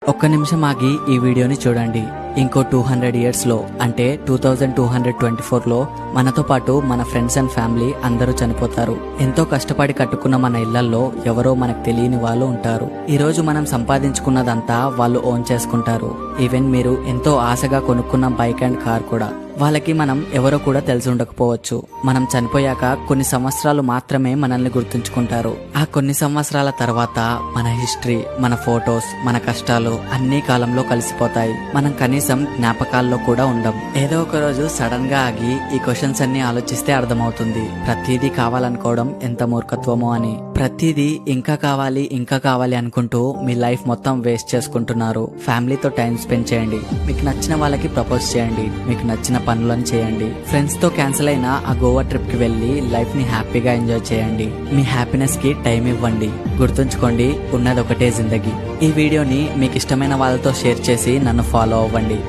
ఒక్క నిమిషం ఆగి ఈ వీడియోని చూడండి. ఇంకో 200 years లో అంటే 2224లో మనతో పాటు మన ఫ్రెండ్స్ అండ్ ఫ్యామిలీ అందరూ చనిపోతారు. ఎంతో కష్టపడి కట్టుకున్న మన ఇళ్లలో ఎవరో మనకు తెలియని వాళ్ళు ఉంటారు. ఈ రోజు మనం సంపాదించుకున్నదంతా వాళ్ళు ఓన్ చేసుకుంటారు. ఈవెన్ మీరు ఎంతో ఆశగా కొనుక్కున్న బైక్ అండ్ కార్ కూడా. వాళ్ళకి మనం ఎవరో కూడా తెలిసి ఉండకపోవచ్చు. మనం చనిపోయాక కొన్ని సంవత్సరాలు మాత్రమే మనల్ని గుర్తుంచుకుంటారు. ఆ కొన్ని సంవత్సరాల తర్వాత మన హిస్టరీ, మన ఫొటోస్, మన కష్టాలు అన్ని కాలంలో కలిసిపోతాయి. మనం కనీసం జ్ఞాపకాల్లో కూడా ఉండం. ఏదో ఒక రోజు సడన్ గా ఆగి ఈ క్వశ్చన్స్ అన్ని ఆలోచిస్తే అర్థమవుతుంది ప్రతిదీ కావాలనుకోవడం ఎంత మూర్ఖత్వమో అని. ప్రతిదీ ఇంకా కావాలి అనుకుంటూ మీ లైఫ్ మొత్తం వేస్ట్ చేసుకుంటున్నారు. ఫ్యామిలీతో టైం స్పెండ్ చేయండి. మీకు నచ్చిన వాళ్ళకి ప్రపోజ్ చేయండి. మీకు నచ్చిన పనులను చేయండి. ఫ్రెండ్స్ తో క్యాన్సిల్ అయిన ఆ గోవా ట్రిప్ కి వెళ్లి లైఫ్ ని హ్యాపీగా ఎంజాయ్ చేయండి. మీ హ్యాపీనెస్ కి టైం ఇవ్వండి. గుర్తుంచుకోండి, ఉన్నది ఒకటే జిందగీ. ఈ వీడియోని మీకు ఇష్టమైన వాళ్ళతో షేర్ చేసి నన్ను ఫాలో అవ్వండి.